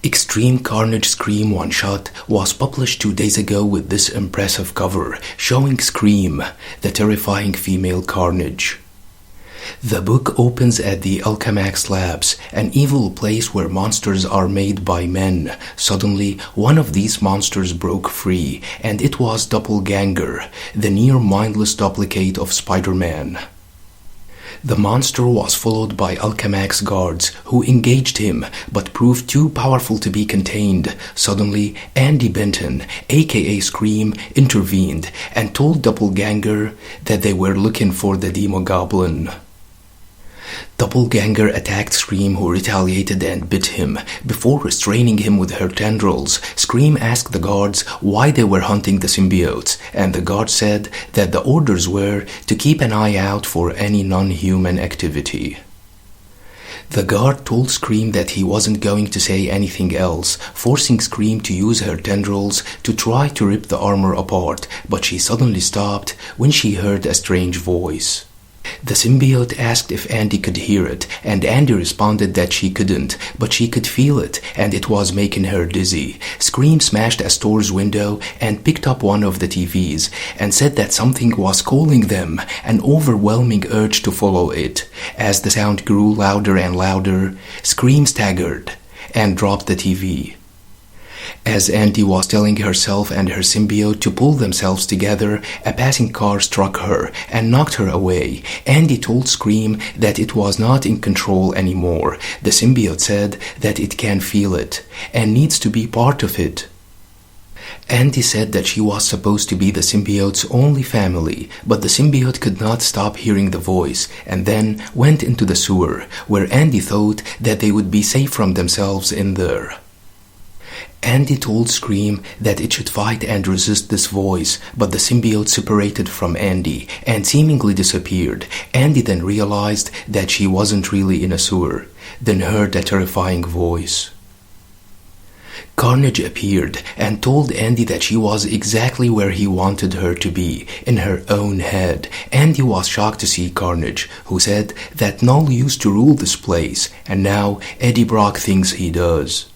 Extreme Carnage Scream One Shot was published 2 days ago with this impressive cover showing Scream, the terrifying female Carnage. The book opens at the Alchemax Labs, an evil place where monsters are made by men. Suddenly, one of these monsters broke free, and it was Doppelganger, the near-mindless duplicate of Spider-Man. The monster was followed by Alchemax guards who engaged him but proved too powerful to be contained. Suddenly, Andy Benton, aka Scream, intervened and told Doppelganger that they were looking for the Demogoblin. Doppelganger attacked Scream, who retaliated and bit him. Before restraining him with her tendrils, Scream asked the guards why they were hunting the symbiotes, and the guards said that the orders were to keep an eye out for any non-human activity. The guard told Scream that he wasn't going to say anything else, forcing Scream to use her tendrils to try to rip the armor apart, but she suddenly stopped when she heard a strange voice. The symbiote asked if Andy could hear it, and Andy responded that she couldn't, but she could feel it, and it was making her dizzy. Scream smashed a store's window and picked up one of the TVs, and said that something was calling them, an overwhelming urge to follow it. As the sound grew louder and louder, Scream staggered and dropped the TV. As Andy was telling herself and her symbiote to pull themselves together, a passing car struck her and knocked her away. Andy told Scream that it was not in control anymore. The symbiote said that it can feel it and needs to be part of it. Andy said that she was supposed to be the symbiote's only family, but the symbiote could not stop hearing the voice and then went into the sewer, where Andy thought that they would be safe from themselves in there. Andy told Scream that it should fight and resist this voice, but the symbiote separated from Andy and seemingly disappeared. Andy then realized that she wasn't really in a sewer, then heard a terrifying voice. Carnage appeared and told Andy that she was exactly where he wanted her to be, in her own head. Andy was shocked to see Carnage, who said that Null used to rule this place, and now Eddie Brock thinks he does.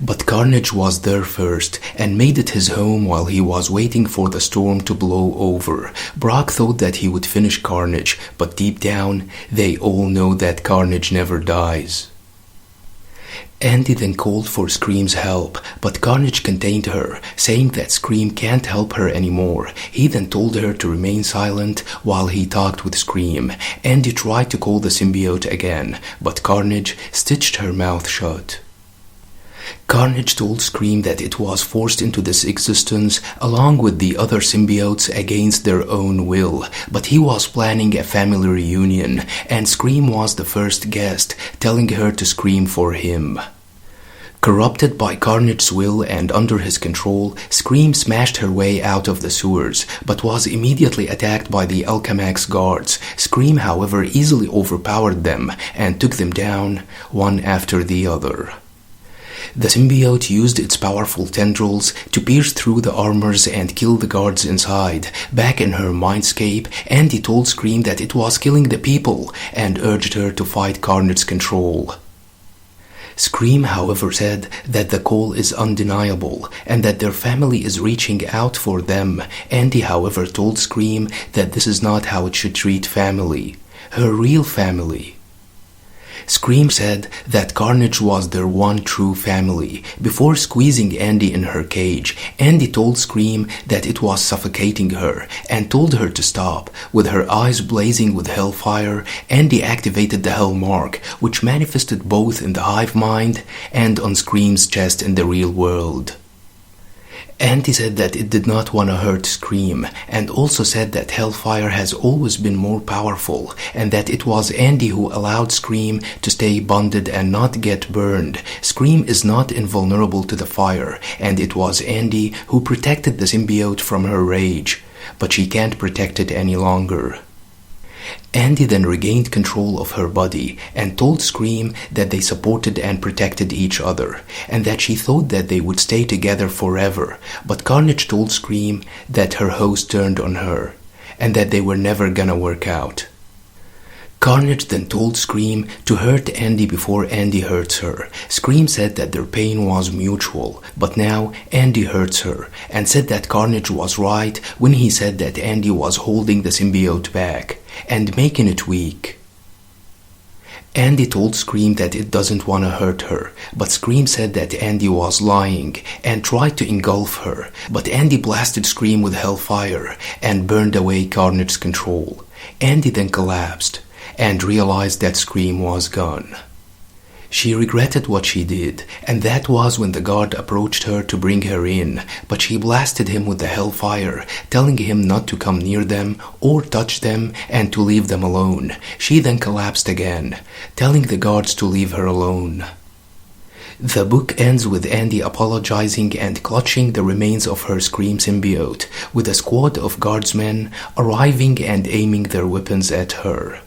But Carnage was there first and made it his home while he was waiting for the storm to blow over. Brock thought that he would finish Carnage, but deep down, they all know that Carnage never dies. Andy then called for Scream's help, but Carnage contained her, saying that Scream can't help her anymore. He then told her to remain silent while he talked with Scream. Andy tried to call the symbiote again, but Carnage stitched her mouth shut. Carnage told Scream that it was forced into this existence along with the other symbiotes against their own will, but he was planning a family reunion, and Scream was the first guest, telling her to scream for him. Corrupted by Carnage's will and under his control, Scream smashed her way out of the sewers, but was immediately attacked by the Alchemax guards. Scream, however, easily overpowered them and took them down, one after the other. The symbiote used its powerful tendrils to pierce through the armors and kill the guards inside. Back in her mindscape, Andy told Scream that it was killing the people and urged her to fight Carnage's control. Scream, however, said that the call is undeniable and that their family is reaching out for them. Andy, however, told Scream that this is not how it should treat family, her real family. Scream said that Carnage was their one true family. Before squeezing Andy in her cage, Andy told Scream that it was suffocating her and told her to stop. With her eyes blazing with hellfire, Andy activated the Hell Mark, which manifested both in the hive mind and on Scream's chest in the real world. Andy said that it did not want to hurt Scream, and also said that Hellfire has always been more powerful, and that it was Andy who allowed Scream to stay bonded and not get burned. Scream is not invulnerable to the fire, and it was Andy who protected the symbiote from her rage, but she can't protect it any longer. Andy then regained control of her body and told Scream that they supported and protected each other, and that she thought that they would stay together forever, but Carnage told Scream that her host turned on her, and that they were never gonna work out. Carnage then told Scream to hurt Andy before Andy hurts her. Scream said that their pain was mutual, but now Andy hurts her, and said that Carnage was right when he said that Andy was holding the symbiote back and making it weak. Andy told Scream that it doesn't want to hurt her, but Scream said that Andy was lying and tried to engulf her, but Andy blasted Scream with hellfire and burned away Carnage's control. Andy then collapsed and realized that Scream was gone. She regretted what she did, and that was when the guard approached her to bring her in, but she blasted him with the hellfire, telling him not to come near them or touch them and to leave them alone. She then collapsed again, telling the guards to leave her alone. The book ends with Andy apologizing and clutching the remains of her Scream symbiote, with a squad of guardsmen arriving and aiming their weapons at her.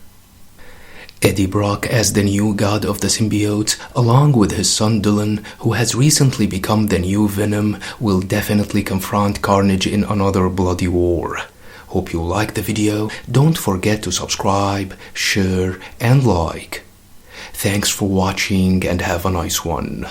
Eddie Brock as the new god of the symbiotes, along with his son Dylan, who has recently become the new Venom, will definitely confront Carnage in another bloody war. Hope you liked the video. Don't forget to subscribe, share, and like. Thanks for watching and have a nice one.